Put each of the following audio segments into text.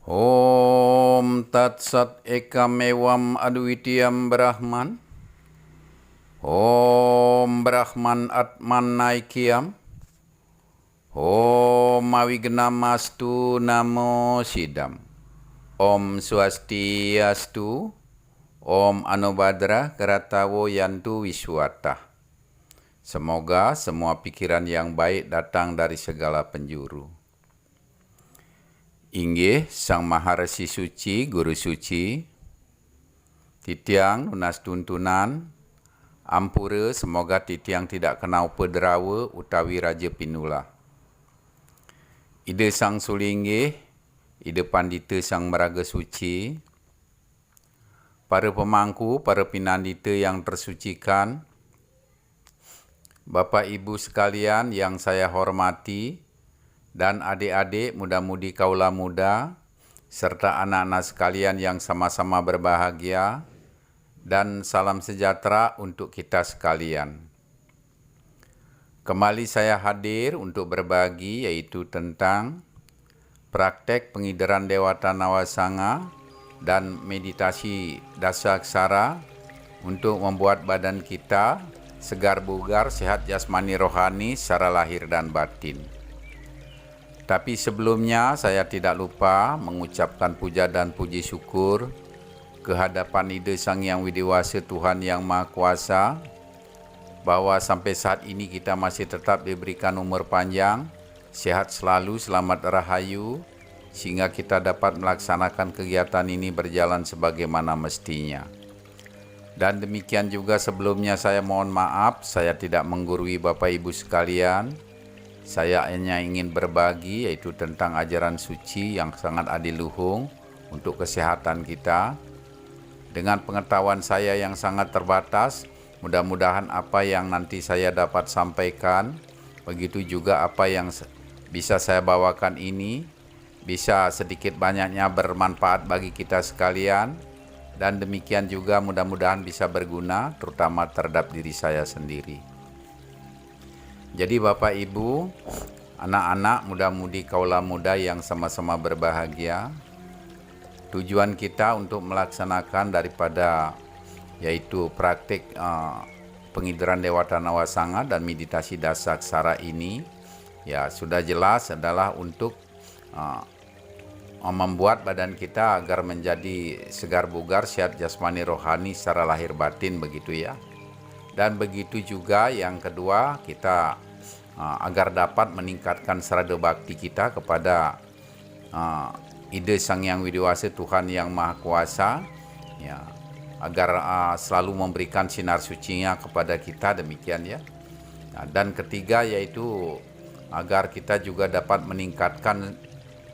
Om Tat Sat Ekam Adwitiyam Brahman. Om Brahman Atman Naikyam. Om Awignamastu Namo Sidam. Om Swastiastu. Om Anubhadra Karatawo Yantu Wiswata. Semoga semua pikiran yang baik datang dari segala penjuru. Inggih Sang Maharesi Suci, Guru Suci, titiang lunas tuntunan, ampura semoga titiang tidak kena upederawa utawi Raja Pinula. Ida Sang Sulinggih, Ida Pandita Sang Meraga Suci, para pemangku, para pinandita yang tersucikan, Bapak Ibu sekalian yang saya hormati, dan adik-adik muda-mudi kaula muda, serta anak-anak sekalian yang sama-sama berbahagia, dan salam sejahtera untuk kita sekalian. Kembali saya hadir untuk berbagi yaitu tentang praktek pengidaran Dewata Nawasanga dan meditasi Dasaksara untuk membuat badan kita segar bugar, sehat jasmani rohani secara lahir dan batin. Tapi sebelumnya saya tidak lupa mengucapkan puja dan puji syukur kehadapan Ida Sang Yang Widiwasa Tuhan Yang Maha Kuasa bahwa sampai saat ini kita masih tetap diberikan umur panjang, sehat selalu, selamat rahayu, sehingga kita dapat melaksanakan kegiatan ini berjalan sebagaimana mestinya. Dan demikian juga sebelumnya saya mohon maaf, saya tidak menggurui Bapak Ibu sekalian. Saya hanya ingin berbagi yaitu tentang ajaran suci yang sangat adiluhung untuk kesehatan kita. Dengan pengetahuan saya yang sangat terbatas, mudah-mudahan apa yang nanti saya dapat sampaikan, begitu juga apa yang bisa saya bawakan ini, bisa sedikit banyaknya bermanfaat bagi kita sekalian, dan demikian juga mudah-mudahan bisa berguna, terutama terhadap diri saya sendiri. Jadi Bapak Ibu, anak-anak muda-mudi kaula muda yang sama-sama berbahagia, tujuan kita untuk melaksanakan daripada yaitu praktik pengidaran Dewata Nawasanga dan meditasi Dasaksara ini, ya sudah jelas adalah untuk membuat badan kita agar menjadi segar bugar, sehat jasmani rohani secara lahir batin begitu ya. Dan begitu juga yang kedua, kita agar dapat meningkatkan serada bakti kita kepada Ida Sang Yang Widiwasa Tuhan Yang Maha Kuasa, ya, agar selalu memberikan sinar sucinya kepada kita, demikian ya. Dan ketiga yaitu agar kita juga dapat meningkatkan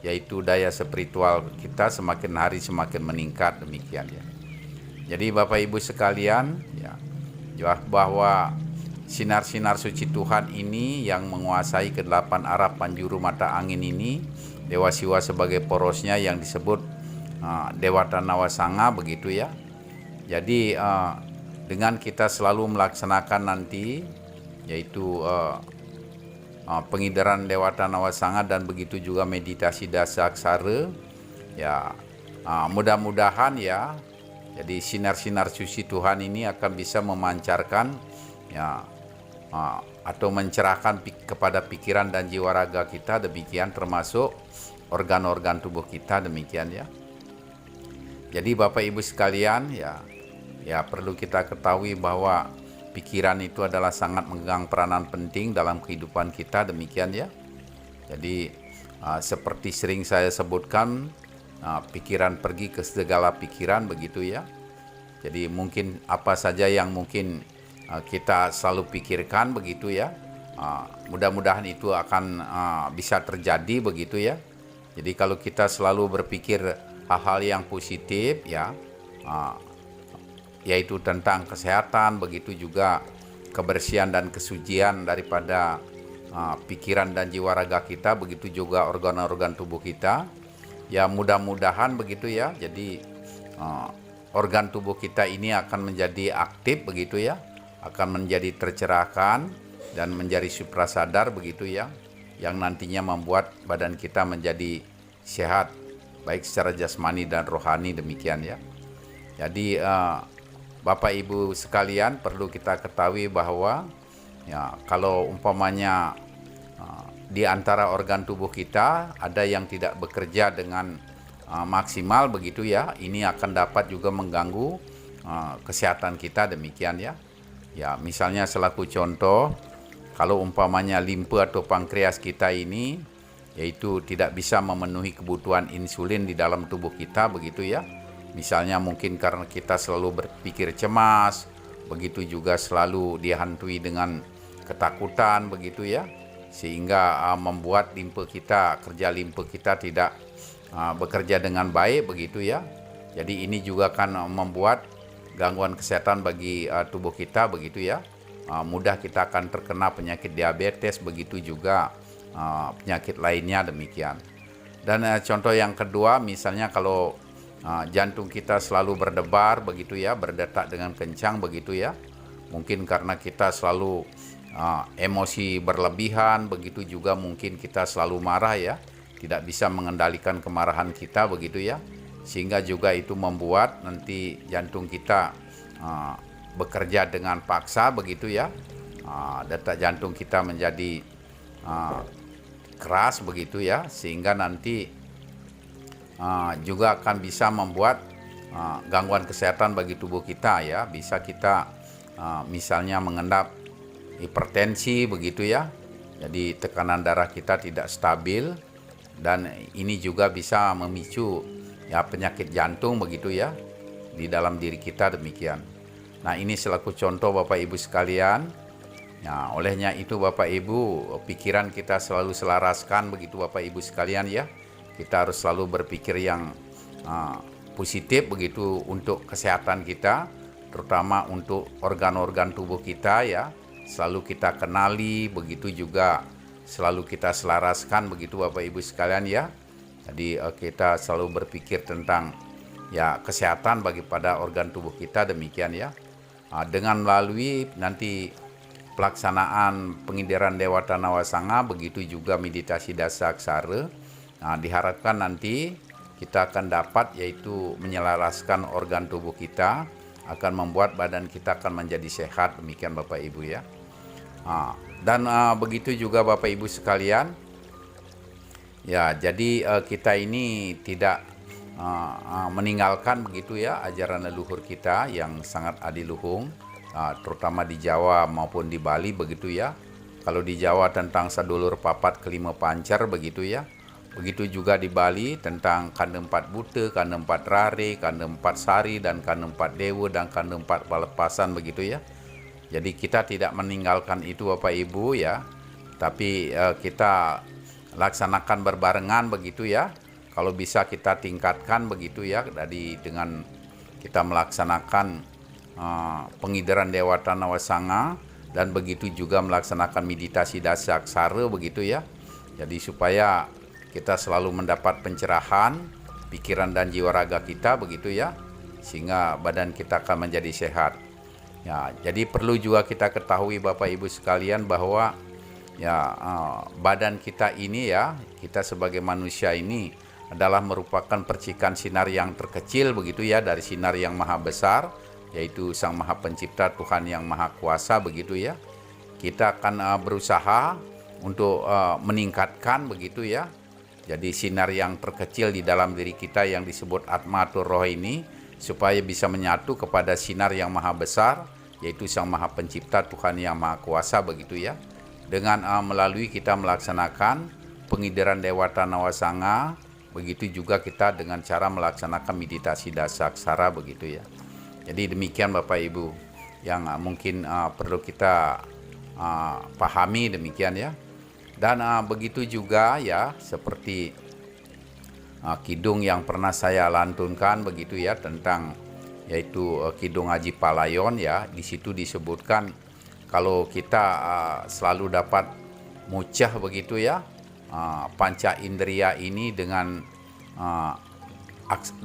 yaitu daya spiritual kita semakin hari semakin meningkat, demikian ya. Jadi Bapak Ibu sekalian, ya, bahwa sinar-sinar suci Tuhan ini yang menguasai ke-8 arah penjuru mata angin ini, Dewa Siwa sebagai porosnya yang disebut Dewata Nawasanga begitu ya. Jadi dengan kita selalu melaksanakan nanti yaitu pengidaran Dewata Nawasanga dan begitu juga meditasi Dasaksara, ya mudah-mudahan ya. Jadi sinar-sinar suci Tuhan ini akan bisa memancarkan ya atau mencerahkan kepada pikiran dan jiwa raga kita, demikian termasuk organ-organ tubuh kita, demikian ya. Jadi Bapak Ibu sekalian ya perlu kita ketahui bahwa pikiran itu adalah sangat memegang peranan penting dalam kehidupan kita, demikian ya. Jadi seperti sering saya sebutkan, pikiran pergi ke segala pikiran begitu ya. Jadi mungkin apa saja yang mungkin kita selalu pikirkan begitu ya, mudah-mudahan itu akan bisa terjadi begitu ya. Jadi kalau kita selalu berpikir hal-hal yang positif ya, yaitu tentang kesehatan, begitu juga kebersihan dan kesucian daripada pikiran dan jiwa raga kita, begitu juga organ-organ tubuh kita. Ya mudah-mudahan begitu ya. Jadi organ tubuh kita ini akan menjadi aktif begitu ya, akan menjadi tercerahkan dan menjadi suprasadar begitu ya, yang nantinya membuat badan kita menjadi sehat baik secara jasmani dan rohani, demikian ya. Jadi Bapak Ibu sekalian, perlu kita ketahui bahwa ya, kalau umpamanya di antara organ tubuh kita ada yang tidak bekerja dengan maksimal begitu ya, ini akan dapat juga mengganggu kesehatan kita, demikian ya. Ya, misalnya selaku contoh, kalau umpamanya limfe atau pankreas kita ini yaitu tidak bisa memenuhi kebutuhan insulin di dalam tubuh kita begitu ya. Misalnya mungkin karena kita selalu berpikir cemas, begitu juga selalu dihantui dengan ketakutan begitu ya, sehingga membuat kerja limfe kita tidak bekerja dengan baik begitu ya. Jadi ini juga akan membuat gangguan kesehatan bagi tubuh kita begitu ya. Mudah kita akan terkena penyakit diabetes, begitu juga penyakit lainnya, demikian. Dan contoh yang kedua, misalnya kalau jantung kita selalu berdebar begitu ya, berdetak dengan kencang begitu ya, mungkin karena kita selalu emosi berlebihan, begitu juga mungkin kita selalu marah ya, tidak bisa mengendalikan kemarahan kita begitu ya, sehingga juga itu membuat nanti jantung kita bekerja dengan paksa begitu ya, detak jantung kita menjadi keras begitu ya, sehingga nanti juga akan bisa membuat gangguan kesehatan bagi tubuh kita ya. Bisa kita misalnya mengendap hipertensi begitu ya, jadi tekanan darah kita tidak stabil, dan ini juga bisa memicu ya penyakit jantung begitu ya di dalam diri kita, demikian. Nah, ini selaku contoh Bapak Ibu sekalian. Nah, olehnya itu Bapak Ibu, pikiran kita selalu selaraskan begitu Bapak Ibu sekalian ya. Kita harus selalu berpikir yang positif begitu untuk kesehatan kita, terutama untuk organ-organ tubuh kita ya. Selalu kita kenali, begitu juga selalu kita selaraskan begitu Bapak Ibu sekalian ya. Jadi kita selalu berpikir tentang ya kesehatan bagi pada organ tubuh kita, demikian ya. Dengan melalui nanti pelaksanaan pengindaran Dewata Nawasanga, begitu juga meditasi Dasaksara, diharapkan nanti kita akan dapat yaitu menyelaraskan organ tubuh kita, akan membuat badan kita akan menjadi sehat, demikian Bapak Ibu ya. Dan begitu juga Bapak Ibu sekalian ya, jadi kita ini tidak meninggalkan begitu ya ajaran leluhur kita yang sangat adiluhung, terutama di Jawa maupun di Bali begitu ya. Kalau di Jawa tentang sadulur papat kelima pancar begitu ya, begitu juga di Bali tentang kande empat buta, kande empat rare, kande empat sari, dan kande empat dewa, dan kande empat pelepasan begitu ya. Jadi kita tidak meninggalkan itu Bapak Ibu ya, tapi kita laksanakan berbarengan begitu ya. Kalau bisa kita tingkatkan begitu ya, jadi dengan kita melaksanakan pengindaran Dewata Nawasanga, dan begitu juga melaksanakan meditasi Dasaksara begitu ya. Jadi supaya kita selalu mendapat pencerahan pikiran dan jiwa raga kita begitu ya, sehingga badan kita akan menjadi sehat. Ya, jadi perlu juga kita ketahui Bapak Ibu sekalian bahwa ya badan kita ini ya, kita sebagai manusia ini adalah merupakan percikan sinar yang terkecil begitu ya dari sinar yang maha besar, yaitu Sang Maha Pencipta, Tuhan yang Maha Kuasa begitu ya. Kita akan berusaha untuk meningkatkan begitu ya. Jadi sinar yang terkecil di dalam diri kita yang disebut Atma atau Roh ini, supaya bisa menyatu kepada sinar yang maha besar, yaitu Sang Maha Pencipta, Tuhan yang Maha Kuasa begitu ya. Dengan melalui kita melaksanakan pengindaran Dewata Nawasanga, begitu juga kita dengan cara melaksanakan meditasi Dasaksara begitu ya. Jadi demikian Bapak Ibu yang mungkin perlu kita pahami, demikian ya. Dan begitu juga ya seperti kidung yang pernah saya lantunkan begitu ya, tentang yaitu Kidung Haji Palayon ya. Di situ disebutkan kalau kita selalu dapat mucah begitu ya panca indria ini dengan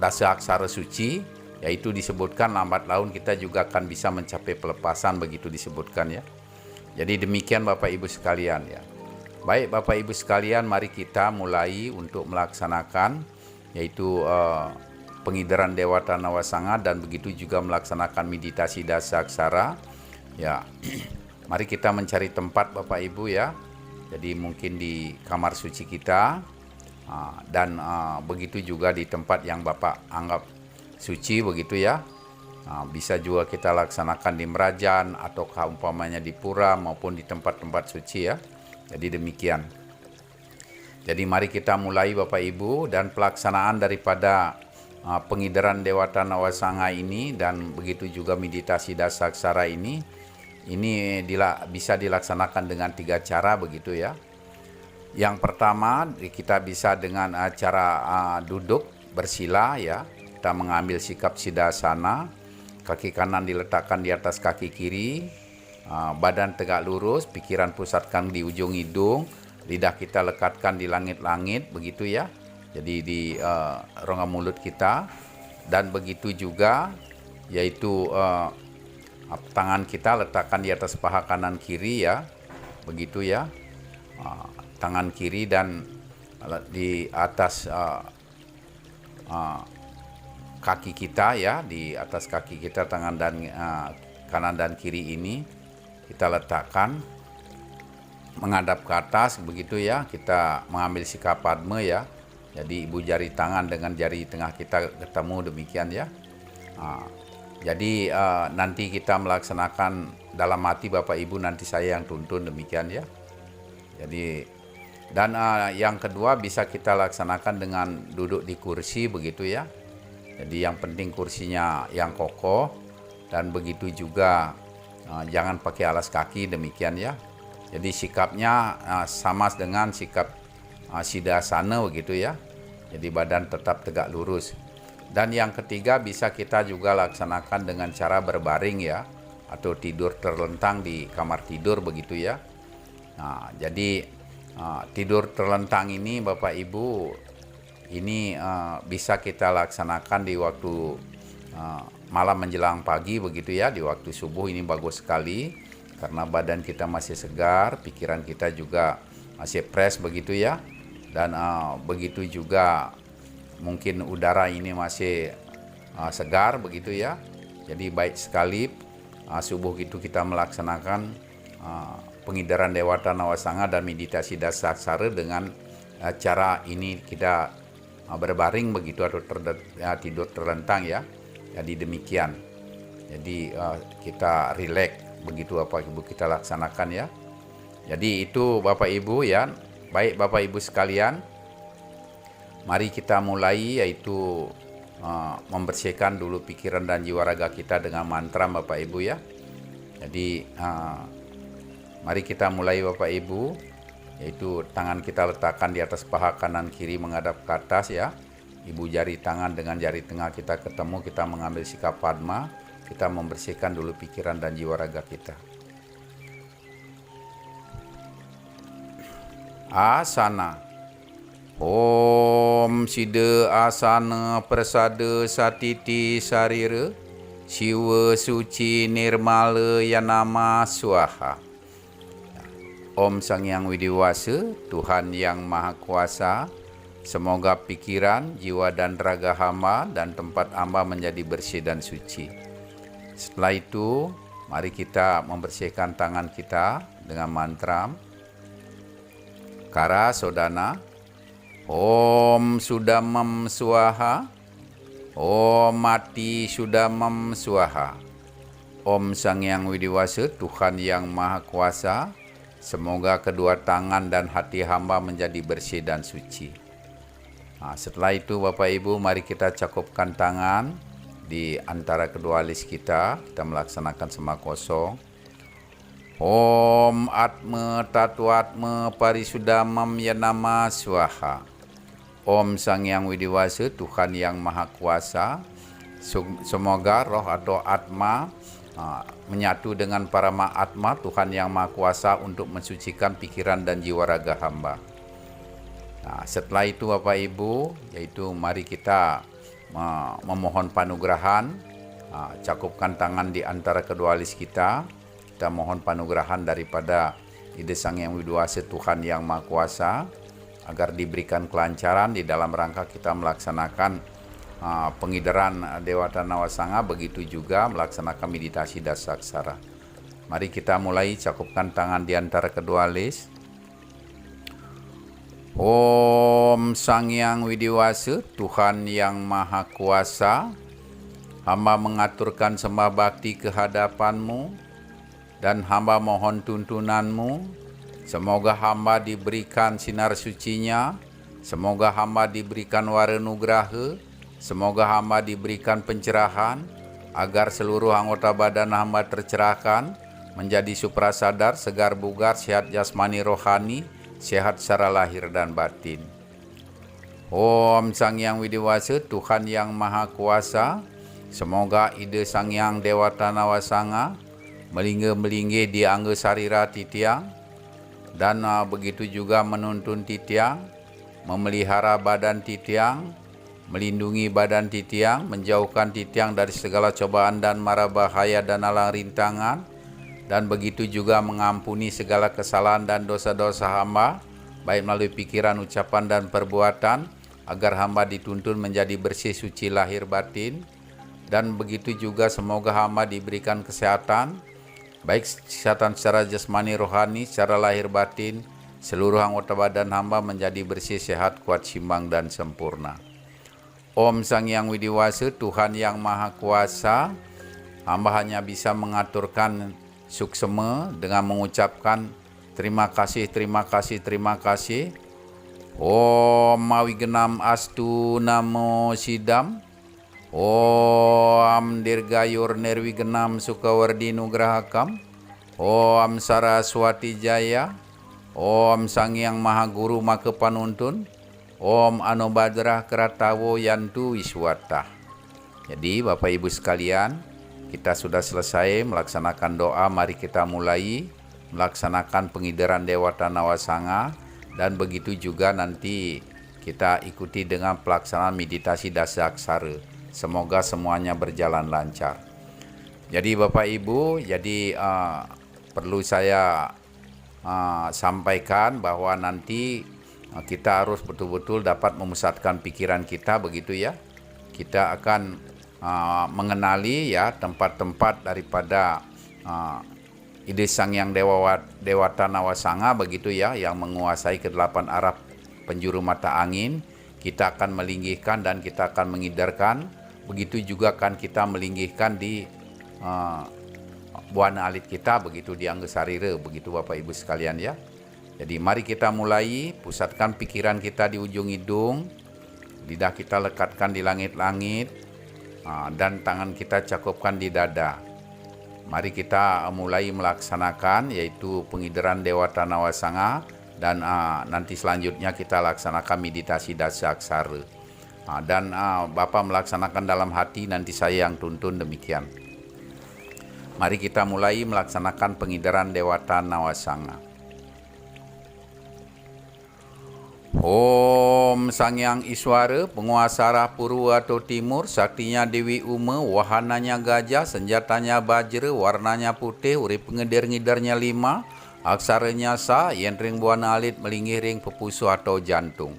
dasa aksara suci, yaitu disebutkan lambat laun kita juga akan bisa mencapai pelepasan, begitu disebutkan ya. Jadi demikian Bapak Ibu sekalian ya. Baik Bapak Ibu sekalian, mari kita mulai untuk melaksanakan yaitu pengidaran Dewata Nawasanga, dan begitu juga melaksanakan meditasi dasaksara. Ya, mari kita mencari tempat Bapak Ibu ya. Jadi mungkin di kamar suci kita, dan begitu juga di tempat yang Bapak anggap suci begitu ya. Bisa juga kita laksanakan di Merajan atau umpamanya di pura maupun di tempat-tempat suci ya. Jadi demikian. Jadi mari kita mulai Bapak Ibu, dan pelaksanaan daripada pengidaran Dewata Nawasanga ini dan begitu juga meditasi dasaksara ini bisa dilaksanakan dengan 3 cara begitu ya. Yang pertama, kita bisa dengan cara duduk bersila ya. Kita mengambil sikap siddhasana, kaki kanan diletakkan di atas kaki kiri, badan tegak lurus, pikiran pusatkan di ujung hidung, lidah kita lekatkan di langit-langit begitu ya. Jadi di rongga mulut kita, dan begitu juga yaitu tangan kita letakkan di atas paha kanan kiri ya, begitu ya. Tangan kiri dan di atas kaki kita ya, di atas kaki kita tangan dan kanan dan kiri ini kita letakkan menghadap ke atas begitu ya. Kita mengambil sikap padma ya. Jadi ibu jari tangan dengan jari tengah kita ketemu demikian ya. Jadi nanti kita melaksanakan dalam hati Bapak Ibu, nanti saya yang tuntun demikian ya. Jadi dan yang kedua bisa kita laksanakan dengan duduk di kursi begitu ya. Jadi yang penting kursinya yang kokoh, dan begitu juga jangan pakai alas kaki demikian ya. Jadi sikapnya sama dengan sikap siddhasana begitu ya. Jadi badan tetap tegak lurus. Dan yang ketiga bisa kita juga laksanakan dengan cara berbaring ya, atau tidur terlentang di kamar tidur begitu ya. Nah, jadi tidur terlentang ini Bapak Ibu ini bisa kita laksanakan di waktu malam menjelang pagi begitu ya. Di waktu subuh ini bagus sekali karena badan kita masih segar, pikiran kita juga masih fresh begitu ya. Dan begitu juga mungkin udara ini masih segar begitu ya. Jadi baik sekali subuh itu kita melaksanakan pengidaran Dewata Nawasanga dan meditasi dasaksara dengan cara ini, kita berbaring begitu atau tidur terlentang ya. Jadi demikian. Jadi kita rileks begitu Bapak Ibu kita laksanakan ya. Jadi itu Bapak Ibu ya. Baik Bapak Ibu sekalian, mari kita mulai, yaitu membersihkan dulu pikiran dan jiwa raga kita dengan mantra Bapak Ibu ya. Jadi mari kita mulai Bapak Ibu, yaitu tangan kita letakkan di atas paha kanan kiri menghadap ke atas ya. Ibu jari tangan dengan jari tengah kita ketemu, kita mengambil sikap padma, kita membersihkan dulu pikiran dan jiwa raga kita. Asana. Om Siddha Asana Prasada Satiti Sarira Siwa Suci Nirmala Yanama Swaha. Om Sang Yang Widiwasa, Tuhan Yang Maha Kuasa, semoga pikiran, jiwa dan raga hamba dan tempat hamba menjadi bersih dan suci. Setelah itu, mari kita membersihkan tangan kita dengan mantra Kara Sodana. Om Sudamam Swaha. Om Mati Sudamam Swaha. Om Sang Yang Widiwasa, Tuhan Yang Maha Kuasa, semoga kedua tangan dan hati hamba menjadi bersih dan suci. Nah, setelah itu Bapak Ibu, mari kita cakupkan tangan di antara kedua alis kita. Kita melaksanakan sema kosong. Om Atma Tatwatma Parisudamam Yanama Swaha. Om Sang Yang Widiwasa, Tuhan Yang Maha Kuasa, semoga roh atau atma menyatu dengan Parama Atma, Tuhan Yang Maha Kuasa, untuk mensucikan pikiran dan jiwa raga hamba. Nah, setelah itu Bapak Ibu, yaitu mari kita memohon panugrahan. Cakupkan tangan di antara kedua alis kita. Kita mohon panugrahan daripada Ide Sang Yang Widiwasa, Tuhan Yang Maha Kuasa, agar diberikan kelancaran di dalam rangka kita melaksanakan pengidaran Dewata Nawasanga, begitu juga melaksanakan meditasi Dasaksara. Mari kita mulai, cakupkan tangan di antara kedua alis. Om Sang Hyang Widiwasa, Tuhan yang Maha Kuasa, hamba mengaturkan sembah bakti kehadapan-Mu dan hamba mohon tuntunan-Mu. Semoga hamba diberikan sinar sucinya, semoga hamba diberikan wara nugraha, semoga hamba diberikan pencerahan, agar seluruh anggota badan hamba tercerahkan, menjadi suprasadar, segar bugar, sehat jasmani rohani, sehat secara lahir dan batin. Om Sang Hyang Widiwasa, Tuhan yang Maha Kuasa, semoga ide Sang Hyang Dewata Nawasanga melinggi di angga sarira titiang, dan begitu juga menuntun titiang, memelihara badan titiang, melindungi badan titiang, menjauhkan titiang dari segala cobaan dan mara bahaya dan alang rintangan, dan begitu juga mengampuni segala kesalahan dan dosa-dosa hamba, baik melalui pikiran, ucapan, dan perbuatan, agar hamba dituntun menjadi bersih suci lahir batin. Dan begitu juga semoga hamba diberikan kesehatan, baik kesehatan secara jasmani rohani, secara lahir batin, seluruh anggota badan hamba menjadi bersih, sehat, kuat, simbang, dan sempurna. Om Sang Hyang Widiwasa, Tuhan yang Maha Kuasa, hamba hanya bisa mengaturkan suksema dengan mengucapkan terima kasih, terima kasih, terima kasih. Om Mawigenam Astu Namo Sidam, Om Dirgayur Nirwigenam Sukawardi Nugrahakam, Om Saraswati Jaya, Om Sang Hyang Maha Guru Maka Panuntun, Om Anobadrah Kratawo Yantu Wiswata. Jadi Bapak Ibu sekalian, kita sudah selesai melaksanakan doa. Mari kita mulai melaksanakan pengidaran Dewata Nawasanga, dan begitu juga nanti kita ikuti dengan pelaksanaan meditasi Dasaksara. Semoga semuanya berjalan lancar. Jadi Bapak Ibu, perlu saya sampaikan bahwa nanti kita harus betul-betul dapat memusatkan pikiran kita, begitu ya. Kita akan mengenali ya tempat-tempat daripada ide Sang Hyang Dewata Nawasanga, begitu ya, yang menguasai ke-8 arah penjuru mata angin. Kita akan melinggihkan dan kita akan mengidarkan. Begitu juga kan kita melinggihkan di buana alit kita, begitu di angga sarira, begitu Bapak Ibu sekalian ya. Jadi mari kita mulai, pusatkan pikiran kita di ujung hidung, lidah kita lekatkan di langit-langit, dan tangan kita cakupkan di dada. Mari kita mulai melaksanakan, yaitu pengidaran Dewata Nawasanga, dan nanti selanjutnya kita laksanakan meditasi Dasaksara. Dan Bapak melaksanakan dalam hati, nanti saya yang tuntun, demikian. Mari kita mulai melaksanakan pengidaran Dewata Nawasanga. Om Sang Hyang Iswara, penguasa arah purwa atau timur, saktinya Dewi Uma, wahananya gajah, senjatanya bajra, warnanya putih, urip pengidir-ngidarnya 5, aksaranya Sa, yenring buana alit melinggih ring pepusu atau jantung.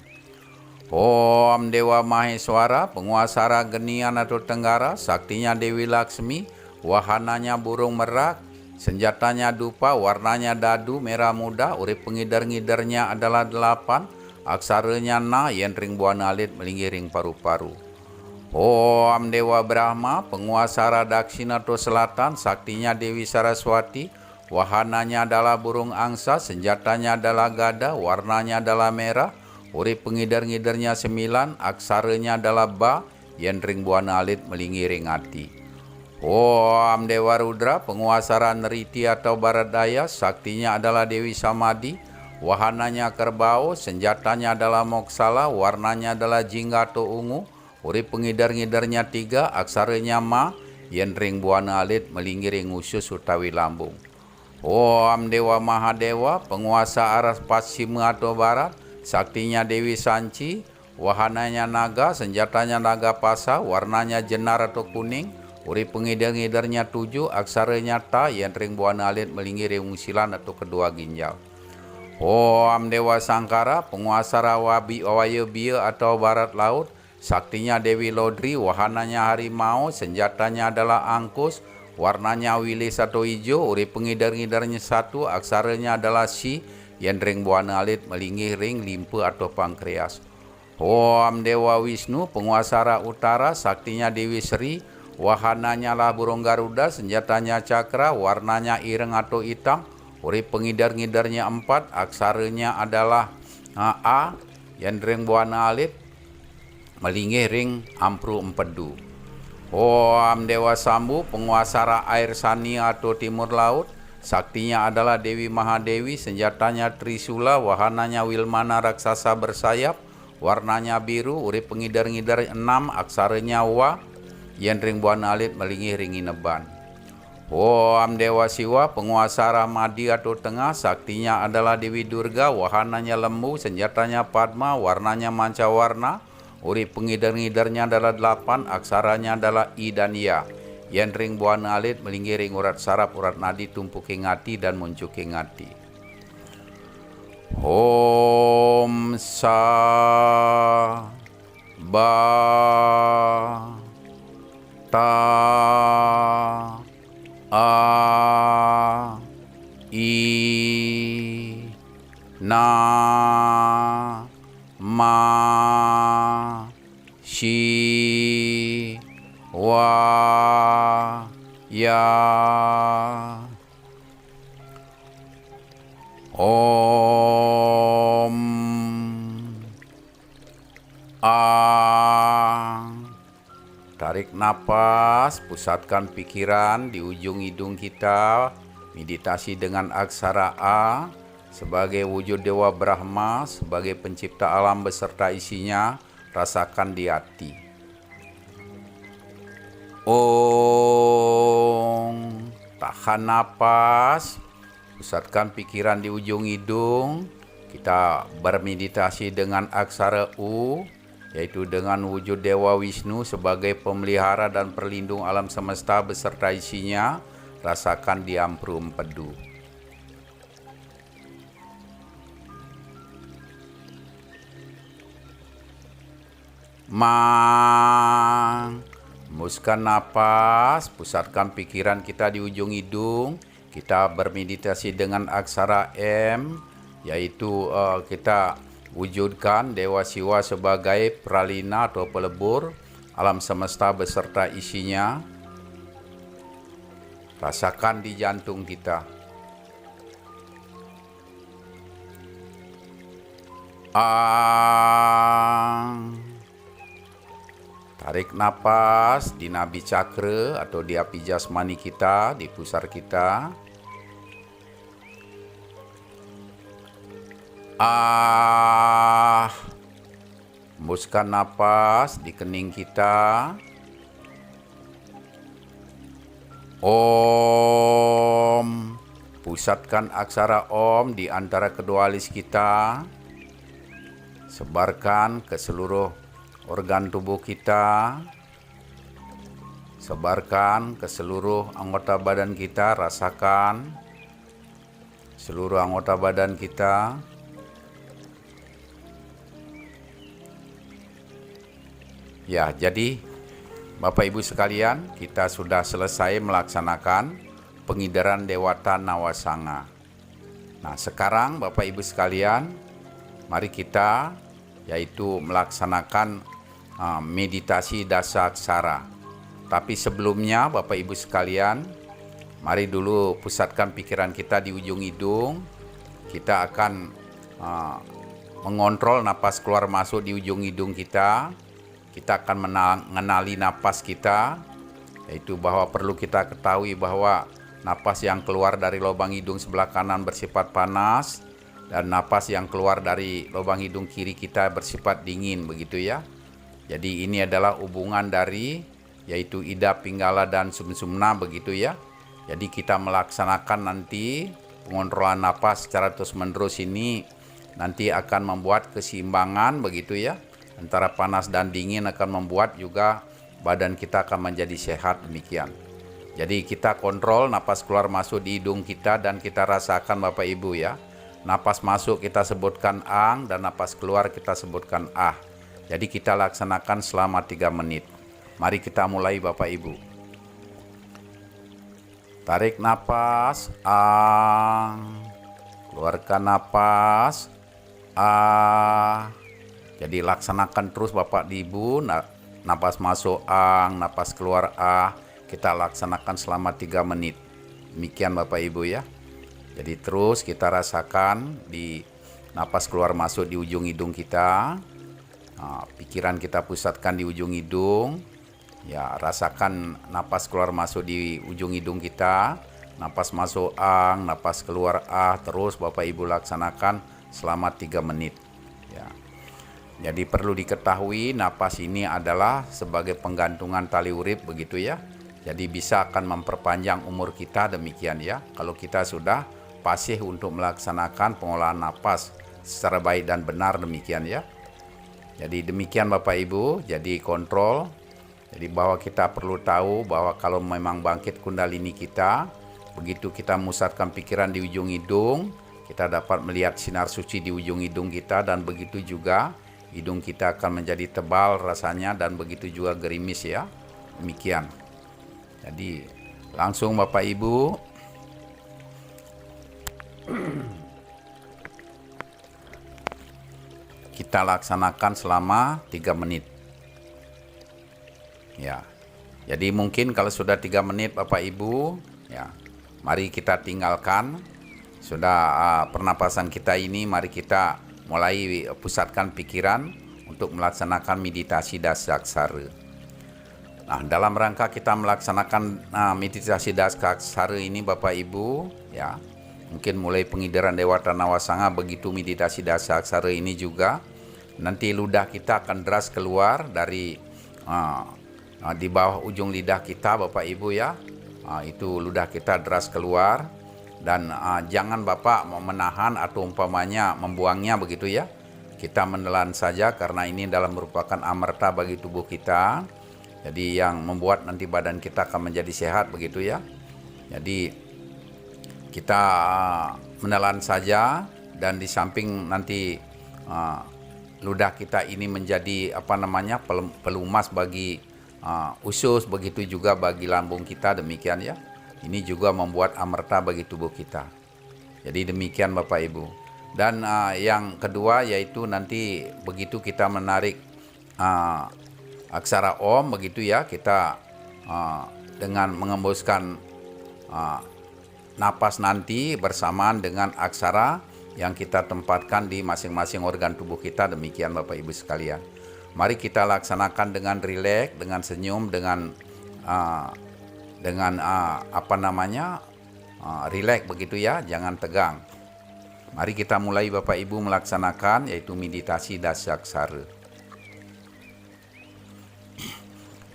Om Dewa Maheswara, penguasa arah genian atau tenggara, saktinya Dewi Laksmi, wahananya burung merak, senjatanya dupa, warnanya dadu, merah muda, urip pengidar-ngidarnya adalah 8, aksaranya Na, yenring buana alit melinggih ring paru-paru. Om Dewa Brahma, penguasa arah Daksina atau selatan, saktinya Dewi Saraswati, wahananya adalah burung angsa, senjatanya adalah gada, warnanya adalah merah, urip pengidar-ngidarnya 9, aksaranya adalah Ba, yenring buana alit melinggih ring ati. Om Dewa Rudra, penguasa arah Neriti atau barat daya, saktinya adalah Dewi Samadi, wahananya kerbau, senjatanya adalah moksala, warnanya adalah jingga atau ungu, urip pengidar-ngidarnya 3, aksaranya Ma, yenring buana alit melinggih ring usus utawi lambung. Om Dewa Mahadewa, penguasa arah Pasima atau barat, saktinya Dewi Sanci, wahananya naga, senjatanya naga pasa, warnanya jenar atau kuning, urip pengidar-ngidarnya 7, aksaranya Ta, yenring buana alit melinggih ring usilan atau kedua ginjal. Om Dewa Sangkara, penguasa Rawabi Wayabia atau Barat Laut, saktinya Dewi Lodri, wahananya harimau, senjatanya adalah angkus, warnanya wilis atau hijau, urip pengidar-ngidarnya satu, aksaranya adalah si, yendring buana alit, melingih ring, limpe atau pankreas. Om Dewa Wisnu, penguasa Ra Utara, saktinya Dewi Sri, wahananya lah burung Garuda, senjatanya cakra, warnanya ireng atau hitam, urip pengidar-ngidarnya 4, aksaranya adalah A, yendring buana alit, melingih ring ampru empedu. Om Dewa Sambu, penguasa Ra Air Sani atau Timur Laut, saktinya adalah Dewi Mahadewi, senjatanya Trisula, wahananya Wilmana raksasa bersayap, warnanya biru, urip pengidar-ngidar 6, aksaranya Wa, yendring buana alit, melingih ring ineban. Om Dewa Siwa, penguasa Ramadi atau Tengah, saktinya adalah Dewi Durga, wahananya lembu, senjatanya Padma, warnanya manca warna, urip pengidar-ngidarnya adalah 8, aksaranya adalah I dan Ya. Yendring buana alit, melingih ring urat saraf, urat nadi, tumpuki ngati dan muncuki ngati. Om Sa Ba Ta A I Na Ma Shi Wa Ya Om A. Tarik napas, pusatkan pikiran di ujung hidung kita, meditasi dengan aksara A sebagai wujud Dewa Brahma, sebagai pencipta alam beserta isinya, rasakan di hati. Om, tahan napas, pusatkan pikiran di ujung hidung, kita bermeditasi dengan aksara U, yaitu dengan wujud Dewa Wisnu sebagai pemelihara dan perlindung alam semesta beserta isinya, rasakan di ampru empedu. Hembuskan napas, pusatkan pikiran kita di ujung hidung, kita bermeditasi dengan aksara M, yaitu kita wujudkan Dewa Siwa sebagai pralina atau pelebur alam semesta beserta isinya. Rasakan di jantung kita. Tarik napas di nabi cakra atau di api jasmani kita, di pusar kita. Hembuskan napas di kening kita. Om, pusatkan aksara Om di antara kedua alis kita. Sebarkan ke seluruh organ tubuh kita. Sebarkan ke seluruh anggota badan kita, rasakan seluruh anggota badan kita. Ya, jadi Bapak Ibu sekalian, kita sudah selesai melaksanakan pengidaran Dewata Nawasanga. Nah, sekarang Bapak Ibu sekalian, mari kita yaitu melaksanakan meditasi dasaksara. Tapi sebelumnya Bapak Ibu sekalian, mari dulu pusatkan pikiran kita di ujung hidung. Kita akan mengontrol napas keluar masuk di ujung hidung kita. Kita akan mengenali napas kita, yaitu bahwa perlu kita ketahui bahwa napas yang keluar dari lubang hidung sebelah kanan bersifat panas, dan napas yang keluar dari lubang hidung kiri kita bersifat dingin, begitu ya. Jadi ini adalah hubungan dari yaitu ida, pinggala, dan sumsumna, begitu ya. Jadi kita melaksanakan nanti pengontrolan napas secara terus-menerus ini nanti akan membuat keseimbangan, begitu ya. Antara panas dan dingin akan membuat juga badan kita akan menjadi sehat, demikian. Jadi kita kontrol napas keluar masuk di hidung kita dan kita rasakan Bapak Ibu ya. Napas masuk kita sebutkan ang, dan napas keluar kita sebutkan ah. Jadi kita laksanakan selama 3 menit. Mari kita mulai Bapak Ibu. Tarik napas, ang. Keluarkan napas, ah. Jadi laksanakan terus Bapak Ibu. Napas masuk ang, napas keluar ah. Kita laksanakan selama 3 menit. Demikian Bapak Ibu ya. Jadi terus kita rasakan di napas keluar masuk di ujung hidung kita. Pikiran kita pusatkan di ujung hidung. Ya, rasakan napas keluar masuk di ujung hidung kita. Napas masuk ang, napas keluar ah. Terus Bapak Ibu laksanakan selama 3 menit. Ya. Jadi perlu diketahui napas ini adalah sebagai penggantungan tali urip begitu ya. Jadi bisa akan memperpanjang umur kita demikian ya. Kalau kita sudah fasih untuk melaksanakan pengolahan napas secara baik dan benar demikian ya. Jadi demikian Bapak Ibu, jadi kontrol. Jadi bahwa kita perlu tahu bahwa kalau memang bangkit kundalini kita, begitu kita musatkan pikiran di ujung hidung, kita dapat melihat sinar suci di ujung hidung kita, dan begitu juga hidung kita akan menjadi tebal rasanya, dan begitu juga gerimis ya. Demikian. Jadi langsung Bapak Ibu kita laksanakan selama 3 menit. Ya. Jadi mungkin kalau sudah 3 menit Bapak Ibu, ya. Mari kita tinggalkan. Sudah pernapasan kita ini, mari kita mulai pusatkan pikiran untuk melaksanakan meditasi Dasaksara. Nah, dalam rangka kita melaksanakan meditasi Dasaksara ini Bapak Ibu, ya. Mungkin mulai pengidaran Dewata Nawasanga, begitu meditasi Dasaksara ini juga. Nanti ludah kita akan deras keluar dari di bawah ujung lidah kita Bapak Ibu ya. Itu ludah kita deras keluar. Dan jangan Bapak menahan atau umpamanya membuangnya begitu ya. Kita menelan saja karena ini dalam merupakan amerta bagi tubuh kita. Jadi yang membuat nanti badan kita akan menjadi sehat begitu ya. Jadi kita menelan saja, dan di samping nanti ludah kita ini menjadi pelumas bagi usus, begitu juga bagi lambung kita demikian ya. Ini juga membuat amerta bagi tubuh kita. Jadi demikian Bapak Ibu. Dan yang kedua yaitu nanti begitu kita menarik aksara Om begitu ya, kita dengan mengembuskan napas nanti bersamaan dengan aksara yang kita tempatkan di masing-masing organ tubuh kita. Demikian Bapak Ibu sekalian. Mari kita laksanakan dengan rileks, dengan senyum, dengan rileks begitu ya, jangan tegang. Mari kita mulai Bapak Ibu melaksanakan yaitu meditasi Dasaksara.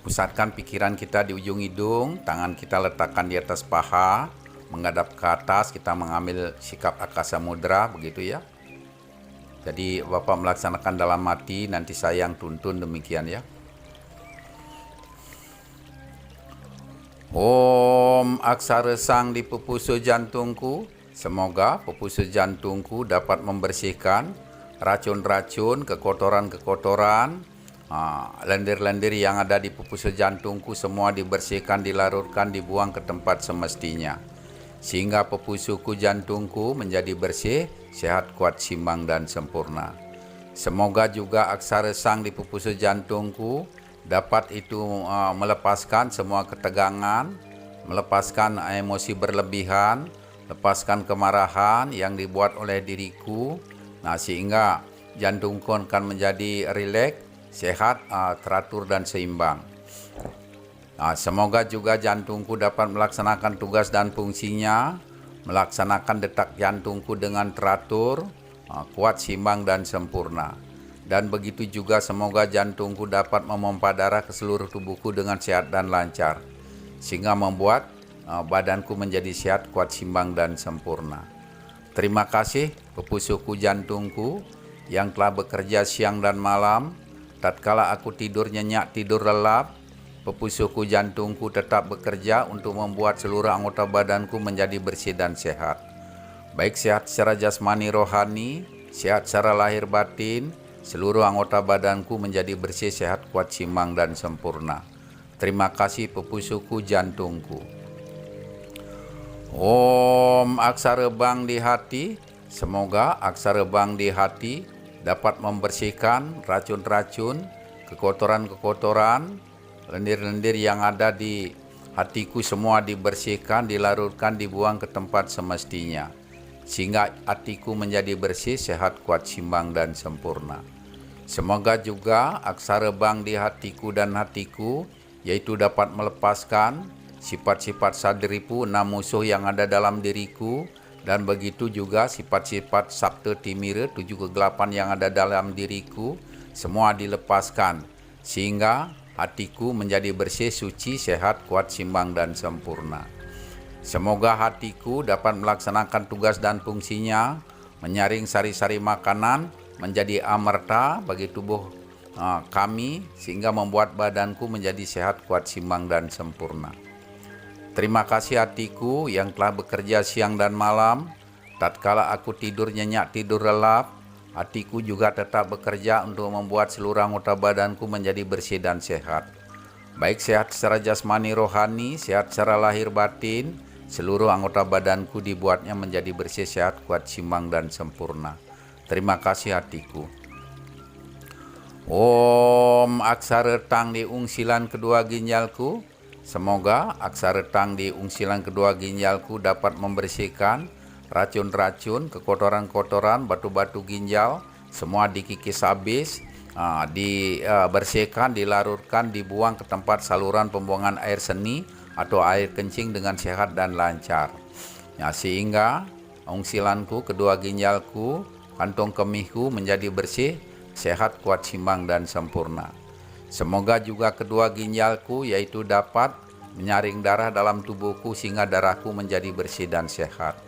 Pusatkan pikiran kita di ujung hidung, tangan kita letakkan di atas paha, menghadap ke atas, kita mengambil sikap akasa mudra begitu ya. Jadi Bapak melaksanakan dalam hati, nanti saya yang tuntun demikian ya. Om aksara sang di pepusu jantungku, semoga pepusu jantungku dapat membersihkan racun-racun, kekotoran-kekotoran, lendir-lendir yang ada di pepusu jantungku, semua dibersihkan, dilarutkan, dibuang ke tempat semestinya. Sehingga pepusuku jantungku menjadi bersih, sehat, kuat, simbang, dan sempurna. Semoga juga aksara sang di pepusu jantungku dapat itu melepaskan semua ketegangan, melepaskan emosi berlebihan, lepaskan kemarahan yang dibuat oleh diriku. Nah, sehingga jantungku akan menjadi rileks, sehat, teratur, dan seimbang. Nah, semoga juga jantungku dapat melaksanakan tugas dan fungsinya, melaksanakan detak jantungku dengan teratur, kuat, simbang, dan sempurna. Dan begitu juga semoga jantungku dapat memompa darah ke seluruh tubuhku dengan sehat dan lancar, sehingga membuat badanku menjadi sehat, kuat, simbang, dan sempurna. Terima kasih pepusuku jantungku yang telah bekerja siang dan malam. Tatkala aku tidur nyenyak, tidur lelap, pepusuku jantungku tetap bekerja untuk membuat seluruh anggota badanku menjadi bersih dan sehat. baik sehat secara jasmani rohani, sehat secara lahir batin, seluruh anggota badanku menjadi bersih, sehat, kuat, simbang, dan sempurna. Terima kasih pepusuku jantungku. Om aksara bang di hati, semoga aksara bang di hati dapat membersihkan racun-racun, kekotoran-kekotoran, lendir-lendir yang ada di hatiku semua dibersihkan, dilarutkan, dibuang ke tempat semestinya. Sehingga hatiku menjadi bersih, sehat, kuat, simbang, dan sempurna. Semoga juga aksara bang di hatiku dan hatiku, yaitu dapat melepaskan sifat-sifat sadripu, 6 musuh yang ada dalam diriku, dan begitu juga sifat-sifat sabta timira, 7 kegelapan yang ada dalam diriku, semua dilepaskan, sehingga hatiku menjadi bersih, suci, sehat, kuat, simbang, dan sempurna. Semoga hatiku dapat melaksanakan tugas dan fungsinya, menyaring sari-sari makanan menjadi amerta bagi tubuh kami, sehingga membuat badanku menjadi sehat, kuat, simbang, dan sempurna. Terima kasih hatiku yang telah bekerja siang dan malam. Tatkala aku tidur nyenyak, tidur lelap, hatiku juga tetap bekerja untuk membuat seluruh anggota badanku menjadi bersih dan sehat. Baik sehat secara jasmani rohani, sehat secara lahir batin, seluruh anggota badanku dibuatnya menjadi bersih, sehat, kuat, simbang, dan sempurna. Terima kasih hatiku. Om aksara tang di ungsilan kedua ginjalku, semoga aksara tang di ungsilan kedua ginjalku dapat membersihkan racun-racun, kekotoran-kotoran, batu-batu ginjal, semua dikikis habis, dibersihkan, dilarutkan, dibuang ke tempat saluran pembuangan air seni atau air kencing dengan sehat dan lancar. Ya, sehingga ungsilanku, kedua ginjalku, kantong kemihku menjadi bersih, sehat, kuat, simbang, dan sempurna. Semoga juga kedua ginjalku yaitu dapat menyaring darah dalam tubuhku sehingga darahku menjadi bersih dan sehat.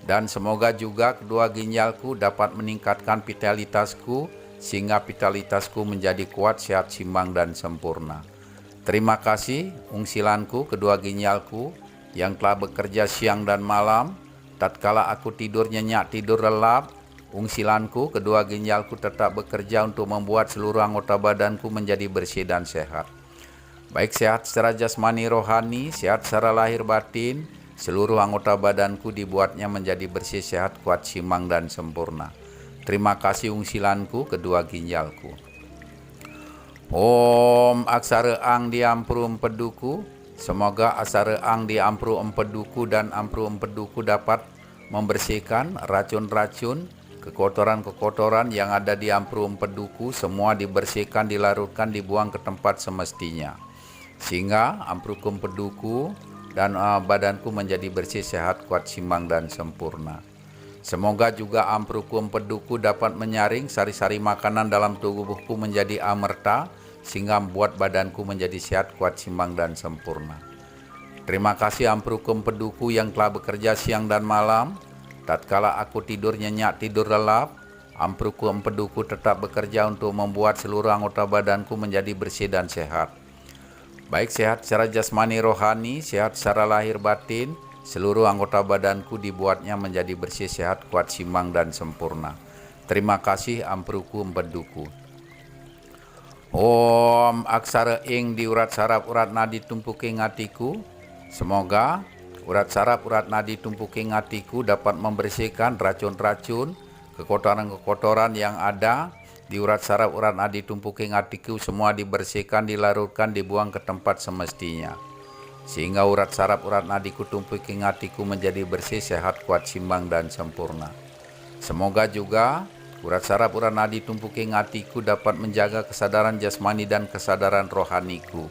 Dan semoga juga kedua ginjalku dapat meningkatkan vitalitasku sehingga vitalitasku menjadi kuat, sehat, simbang, dan sempurna. Terima kasih ungsilanku, kedua ginjalku yang telah bekerja siang dan malam. Tatkala aku tidur nyenyak, tidur lelap, ungsilanku, kedua ginjalku tetap bekerja untuk membuat seluruh anggota badanku menjadi bersih dan sehat. Baik sehat secara jasmani rohani, sehat secara lahir batin, seluruh anggota badanku dibuatnya menjadi bersih, sehat, kuat, simbang, dan sempurna. Terima kasih ungsilanku, kedua ginjalku. Om aksara ang di ampru empeduku, semoga aksara ang di ampru empeduku dan ampru empeduku dapat membersihkan racun-racun, kekotoran-kekotoran yang ada di ampru empeduku, semua dibersihkan, dilarutkan, dibuang ke tempat semestinya. Sehingga ampru empeduku dan badanku menjadi bersih, sehat, kuat, simbang, dan sempurna. Semoga juga ampruku empeduku dapat menyaring sari-sari makanan dalam tubuhku menjadi amerta, sehingga membuat badanku menjadi sehat, kuat, simbang, dan sempurna. Terima kasih ampruku empeduku yang telah bekerja siang dan malam. Tatkala aku tidur nyenyak, tidur lelap, ampruku empeduku tetap bekerja untuk membuat seluruh anggota badanku menjadi bersih dan sehat. Baik sehat secara jasmani rohani, sehat secara lahir batin, seluruh anggota badanku dibuatnya menjadi bersih, sehat, kuat, simbang, dan sempurna. Terima kasih ampruku empeduku. Om aksara ing di urat saraf urat nadi tumpuking hatiku, semoga urat saraf urat nadi tumpuking hatiku dapat membersihkan racun-racun, kekotoran-kekotoran yang ada di urat saraf urat nadi tumpuking hatiku, semua dibersihkan, dilarutkan, dibuang ke tempat semestinya. Sehingga urat saraf urat nadiku tumpuking hatiku menjadi bersih, sehat, kuat, simbang, dan sempurna. Semoga juga urat saraf urat nadi tumpuking hatiku dapat menjaga kesadaran jasmani dan kesadaran rohaniku,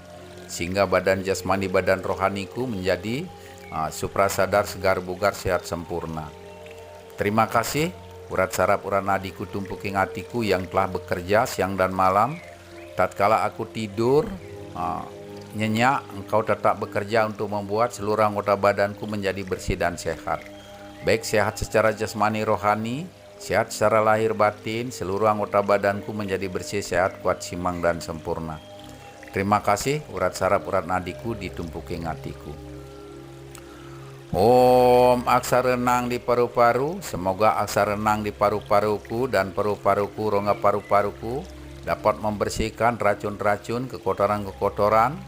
sehingga badan jasmani, badan rohaniku menjadi suprasadar, segar, bugar, sehat, sempurna. Terima kasih urat saraf urat nadiku tumpuking hatiku yang telah bekerja siang dan malam. Tatkala aku tidur nyenyak, engkau tetap bekerja untuk membuat seluruh anggota badanku menjadi bersih dan sehat. Baik sehat secara jasmani rohani, sehat secara lahir batin, seluruh anggota badanku menjadi bersih, sehat, kuat, simbang, dan sempurna. Terima kasih urat saraf urat nadiku di tumpuking hatiku. Om aksara renang di paru-paru, semoga aksara renang di paru-paruku dan paru-paruku, rongga paru-paruku dapat membersihkan racun-racun, kekotoran-kekotoran,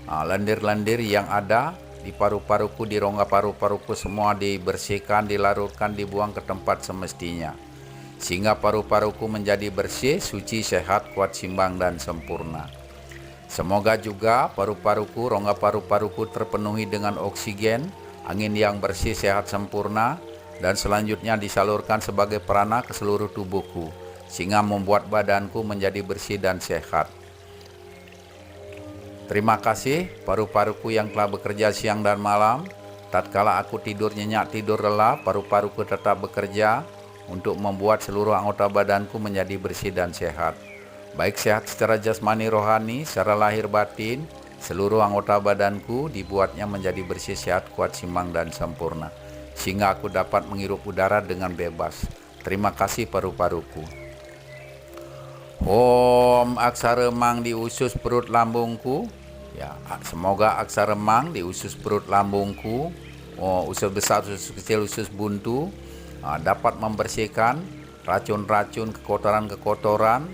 lendir-lendir yang ada di paru-paruku, di rongga paru-paruku, semua dibersihkan, dilarutkan, dibuang ke tempat semestinya. Sehingga paru-paruku menjadi bersih, suci, sehat, kuat, simbang, dan sempurna. Semoga juga paru-paruku, rongga paru-paruku terpenuhi dengan oksigen, angin yang bersih, sehat, sempurna, dan selanjutnya disalurkan sebagai prana ke seluruh tubuhku, sehingga membuat badanku menjadi bersih dan sehat. Terima kasih paru-paruku yang telah bekerja siang dan malam. Tatkala aku tidur nyenyak, tidur lelap, paru-paruku tetap bekerja untuk membuat seluruh anggota badanku menjadi bersih dan sehat. Baik sehat secara jasmani, rohani, secara lahir batin, seluruh anggota badanku dibuatnya menjadi bersih, sehat, kuat, simbang, dan sempurna, sehingga aku dapat menghirup udara dengan bebas. Terima kasih paru-paruku. Om aksara mang di usus perut lambungku. Ya, semoga aksara mang di usus perut lambungku, usus besar, usus kecil, usus buntu, dapat membersihkan racun-racun, kekotoran-kekotoran,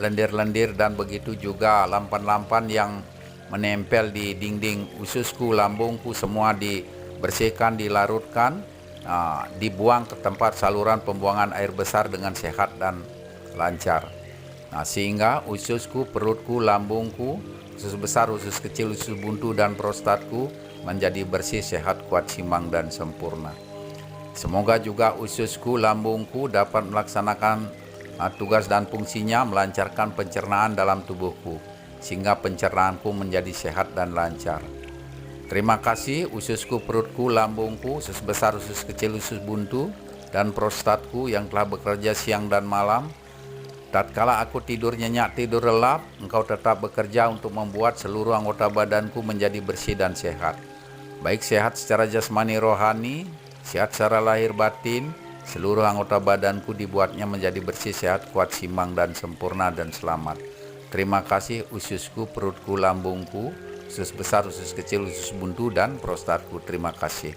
lendir-lendir, dan begitu juga lampan-lampan yang menempel di dinding ususku, lambungku, semua dibersihkan, dilarutkan, dibuang ke tempat saluran pembuangan air besar dengan sehat dan lancar. Sehingga ususku, perutku, lambungku, usus besar, usus kecil, usus buntu, dan prostatku menjadi bersih, sehat, kuat, simbang, dan sempurna. Semoga juga ususku, lambungku dapat melaksanakan tugas dan fungsinya, melancarkan pencernaan dalam tubuhku, sehingga pencernaanku menjadi sehat dan lancar. Terima kasih ususku, perutku, lambungku, usus besar, usus kecil, usus buntu, dan prostatku yang telah bekerja siang dan malam. Tatkala aku tidur nyenyak, tidur lelap, Engkau tetap bekerja untuk membuat seluruh anggota badanku menjadi bersih dan sehat. Baik sehat secara jasmani, rohani, sehat secara lahir batin, seluruh anggota badanku dibuatnya menjadi bersih, sehat, kuat, simbang, dan sempurna, dan selamat. Terima kasih ususku, perutku, lambungku, usus besar, usus kecil, usus buntu, dan prostatku. Terima kasih.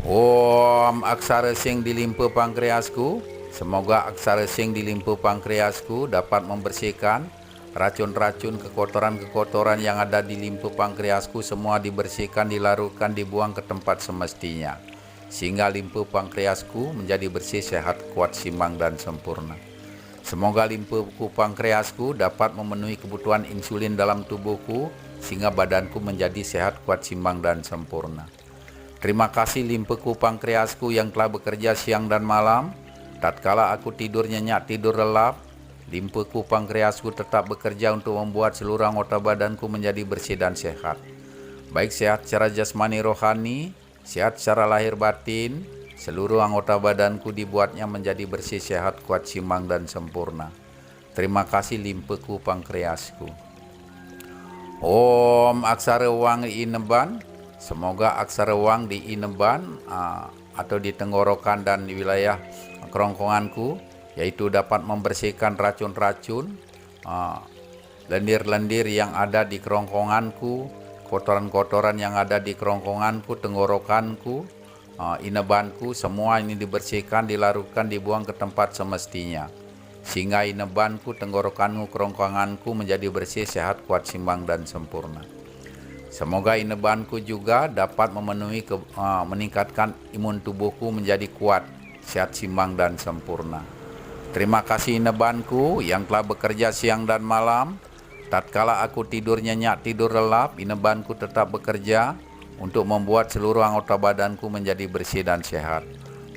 Om aksara sing di limpa pankreasku. Semoga aksara sing di limpa pankreasku dapat membersihkan racun-racun, kekotoran-kekotoran yang ada di limpa pankreasku, semua dibersihkan, dilarutkan, dibuang ke tempat semestinya, sehingga limpa pankreasku menjadi bersih, sehat, kuat, simbang, dan sempurna. Semoga limfaku pankreasku dapat memenuhi kebutuhan insulin dalam tubuhku, sehingga badanku menjadi sehat, kuat, simbang, dan sempurna. Terima kasih limfaku pankreasku yang telah bekerja siang dan malam. Tatkala aku tidur nyenyak, tidur lelap, limfaku pankreasku tetap bekerja untuk membuat seluruh anggota badanku menjadi bersih dan sehat. Baik sehat secara jasmani, rohani, sehat secara lahir batin, seluruh anggota badanku dibuatnya menjadi bersih, sehat, kuat, simbang, dan sempurna. Terima kasih limfaku pankreasku. Om aksara wang di ineban. Semoga aksara wang di ineban atau di tenggorokan dan di wilayah kerongkonganku, yaitu dapat membersihkan racun-racun, lendir-lendir yang ada di kerongkonganku, kotoran-kotoran yang ada di kerongkonganku, tenggorokanku, inebanku, semua ini dibersihkan, dilarutkan, dibuang ke tempat semestinya, sehingga inebanku, tenggorokanku, kerongkonganku menjadi bersih, sehat, kuat, simbang, dan sempurna. Semoga inebanku juga dapat meningkatkan imun tubuhku menjadi kuat, sehat, simbang, dan sempurna. Terima kasih inebanku yang telah bekerja siang dan malam. Tatkala aku tidur nyenyak, tidur lelap, inebanku tetap bekerja untuk membuat seluruh anggota badanku menjadi bersih dan sehat.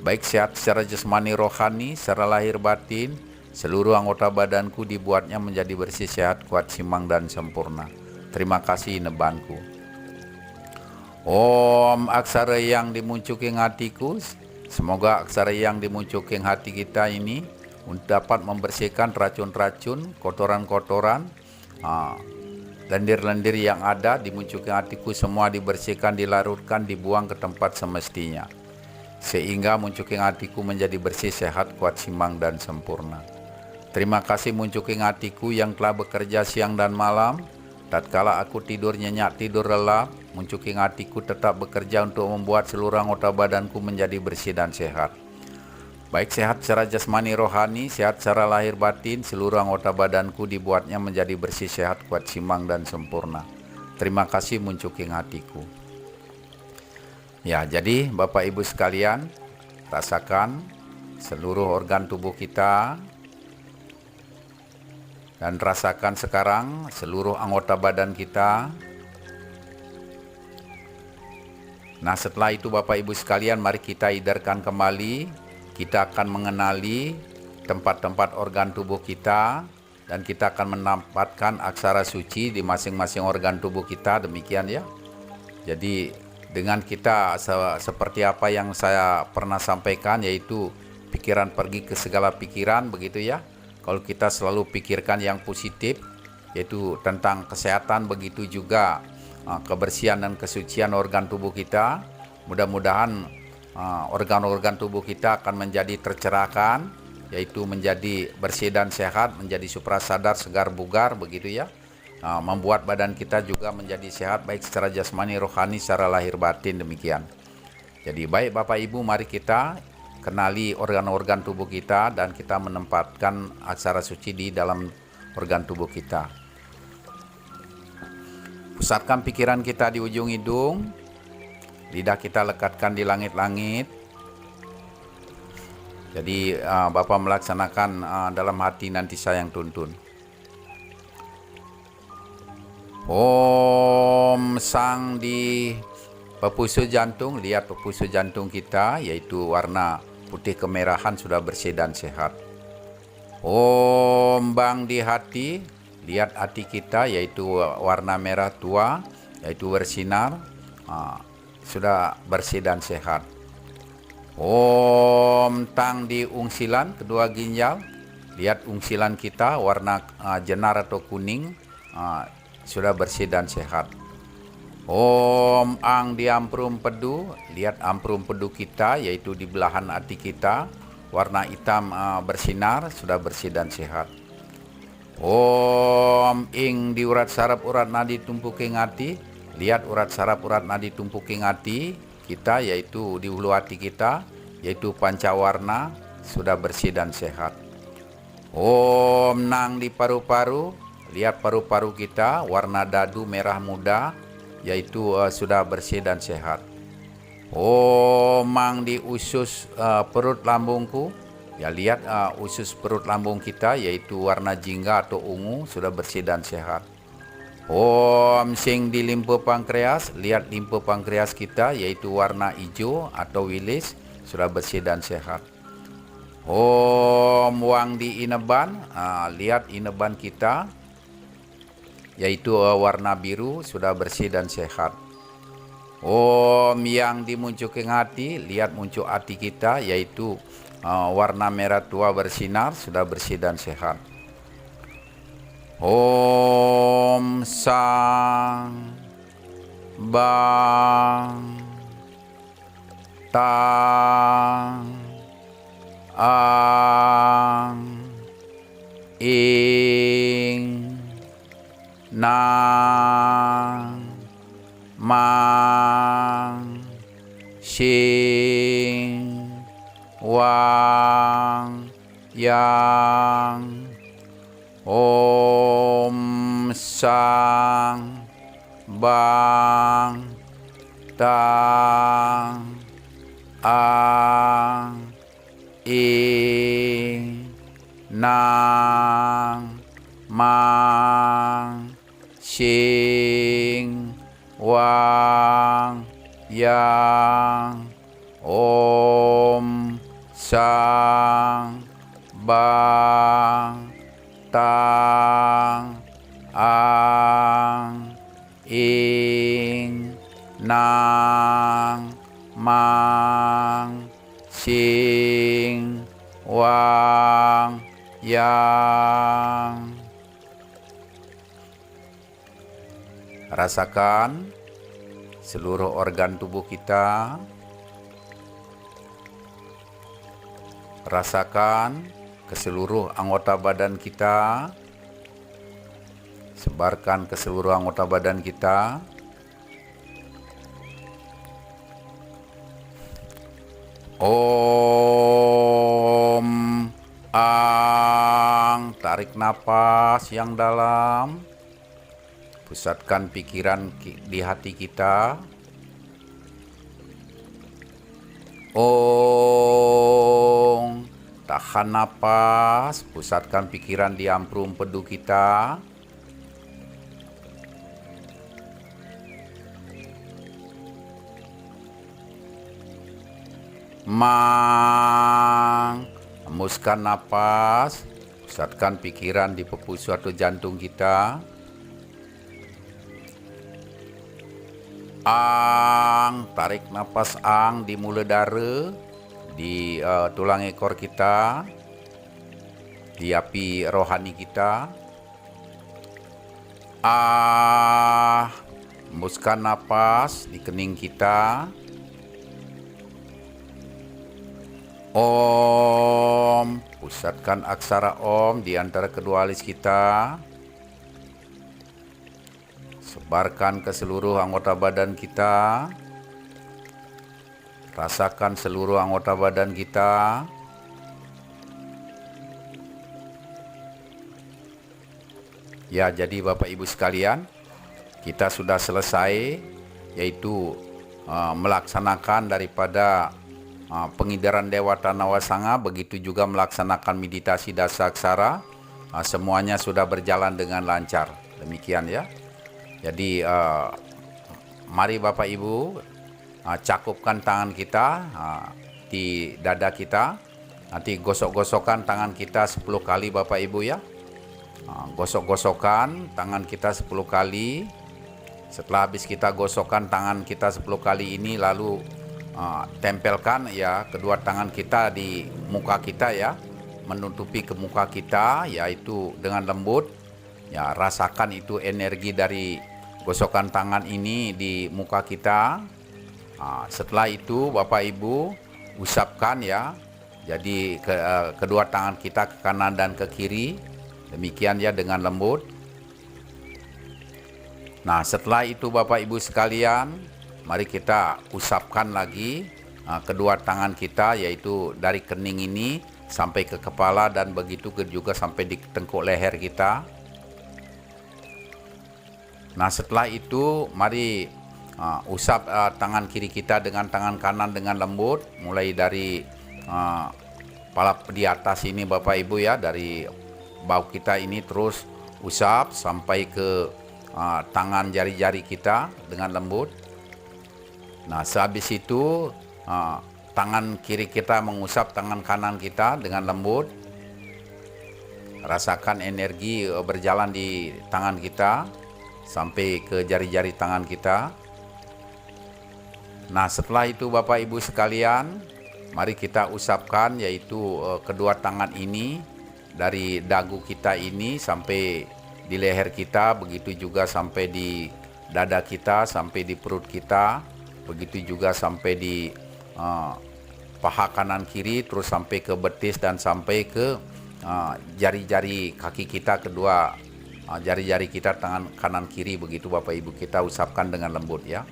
Baik sehat secara jasmani, rohani, secara lahir batin, seluruh anggota badanku dibuatnya menjadi bersih, sehat, kuat, simbang, dan sempurna. Terima kasih inebanku. Om aksara yang dimuncuking hatiku. Semoga aksara yang dimuncuking hati kita ini dapat membersihkan racun-racun, kotoran-kotoran, lendir-lendir yang ada di muncuking hatiku, semua dibersihkan, dilarutkan, dibuang ke tempat semestinya, sehingga muncuking hatiku menjadi bersih, sehat, kuat, simbang, dan sempurna. Terima kasih muncuking hatiku yang telah bekerja siang dan malam. Tatkala aku tidur nyenyak, tidur lelap, muncuking hatiku tetap bekerja untuk membuat seluruh anggota badanku menjadi bersih dan sehat. Baik sehat secara jasmani rohani, sehat secara lahir batin, seluruh anggota badanku dibuatnya menjadi bersih, sehat, kuat, simbang, dan sempurna. Terima kasih muncuking hatiku. Ya, jadi Bapak Ibu sekalian, rasakan seluruh organ tubuh kita dan rasakan sekarang seluruh anggota badan kita. Nah, setelah itu Bapak Ibu sekalian, mari kita idarkan kembali. Kita akan mengenali tempat-tempat organ tubuh kita dan kita akan menempatkan aksara suci di masing-masing organ tubuh kita, demikian ya. Jadi dengan kita seperti apa yang saya pernah sampaikan, yaitu pikiran pergi ke segala pikiran, begitu ya. Kalau kita selalu pikirkan yang positif, yaitu tentang kesehatan, begitu juga kebersihan dan kesucian organ tubuh kita, mudah-mudahan organ-organ tubuh kita akan menjadi tercerahkan, yaitu menjadi bersih dan sehat, menjadi suprasadar, segar bugar, begitu ya. Membuat badan kita juga menjadi sehat, baik secara jasmani, rohani, secara lahir batin, demikian. Jadi baik Bapak Ibu, mari kita kenali organ-organ tubuh kita dan kita menempatkan aksara suci di dalam organ tubuh kita. Pusatkan pikiran kita di ujung hidung, lidah kita lekatkan di langit-langit. Jadi Bapak melaksanakan dalam hati, nanti saya yang tuntun. Om Sang di pepusu jantung, lihat pepusu jantung kita, yaitu warna putih kemerahan, sudah bersih dan sehat. Om Bang di hati, lihat hati kita, yaitu warna merah tua, yaitu bersinar, sudah bersih dan sehat. Om Tang di ungsilan, kedua ginjal, lihat ungsilan kita warna jenar atau kuning, sudah bersih dan sehat. Om Ang di amprum pedu, lihat amprum pedu kita, yaitu di belahan hati kita, warna hitam bersinar, sudah bersih dan sehat. Om Ing di urat saraf urat nadi tumpuking hati, lihat urat saraf urat nadi tumpuking hati kita, yaitu di hulu hati kita, yaitu pancawarna, sudah bersih dan sehat. Om Nang di paru-paru, lihat paru-paru kita, warna dadu merah muda, yaitu sudah bersih dan sehat. Om Mang di usus perut lambungku, ya lihat usus perut lambung kita, yaitu warna jingga atau ungu, sudah bersih dan sehat. Om Sing di limpe pankreas, lihat limpe pankreas kita, yaitu warna hijau atau wilis, sudah bersih dan sehat. Om Wang di ineban, lihat ineban kita, yaitu warna biru, sudah bersih dan sehat. Om Yang dimuncuking hati, lihat muncul hati kita, yaitu warna merah tua bersinar, sudah bersih dan sehat. Om Sang Bang Tang Ang Ing Nang Mang Sing Wang Yang Om Sang Bang Tang Ang Ing Nang Mang Sing Wang Yang Om Sang Bang Tang Ang Ing Nang Mang Sing Wang Yang. Rasakan seluruh organ tubuh kita. Rasakan ke seluruh anggota badan kita. Sebarkan ke seluruh anggota badan kita. Om Ang. Tarik napas yang dalam. Pusatkan pikiran di hati kita. Om. Tahan napas. Pusatkan pikiran di ampru empedu kita. Mang. Hembuskan napas. Pusatkan pikiran di pepusu atau jantung kita. Ang. Tarik napas ang di mula dara, di tulang ekor kita, di api rohani kita. Ah. Hembuskan napas di kening kita. Om. Pusatkan aksara Om di antara kedua alis kita. Sebarkan ke seluruh anggota badan kita. Rasakan seluruh anggota badan kita. Ya, jadi Bapak Ibu sekalian, kita sudah selesai, yaitu melaksanakan daripada pengidaran Dewata Nawasanga, begitu juga melaksanakan meditasi Dasaksara. Semuanya sudah berjalan dengan lancar. Demikian ya. Jadi mari Bapak Ibu cakupkan tangan kita di dada kita. Nanti gosok-gosokkan tangan kita 10 kali Bapak Ibu ya. Gosok-gosokkan tangan kita 10 kali. Setelah habis kita gosokkan tangan kita 10 kali ini, lalu tempelkan ya kedua tangan kita di muka kita ya, menutupi ke muka kita, yaitu dengan lembut ya. Rasakan itu energi dari gosokan tangan ini di muka kita. Setelah itu Bapak Ibu usapkan ya, jadi kedua tangan kita ke kanan dan ke kiri, demikian ya, dengan lembut. Nah, setelah itu Bapak Ibu sekalian, mari kita usapkan lagi kedua tangan kita, yaitu dari kening ini sampai ke kepala, dan begitu juga sampai di tengkuk leher kita. Nah, setelah itu mari usap tangan kiri kita dengan tangan kanan dengan lembut, mulai dari kepala di atas ini Bapak Ibu ya, dari bau kita ini terus usap sampai ke tangan jari-jari kita dengan lembut. Nah, sehabis itu tangan kiri kita mengusap tangan kanan kita dengan lembut. Rasakan energi berjalan di tangan kita sampai ke jari-jari tangan kita. Nah, setelah itu Bapak Ibu sekalian, mari kita usapkan, yaitu kedua tangan ini dari dagu kita ini sampai di leher kita, begitu juga sampai di dada kita, sampai di perut kita, begitu juga sampai di paha kanan kiri, terus sampai ke betis dan sampai ke jari-jari kaki kita, kedua jari-jari kita tangan kanan kiri, begitu Bapak Ibu kita usapkan dengan lembut ya.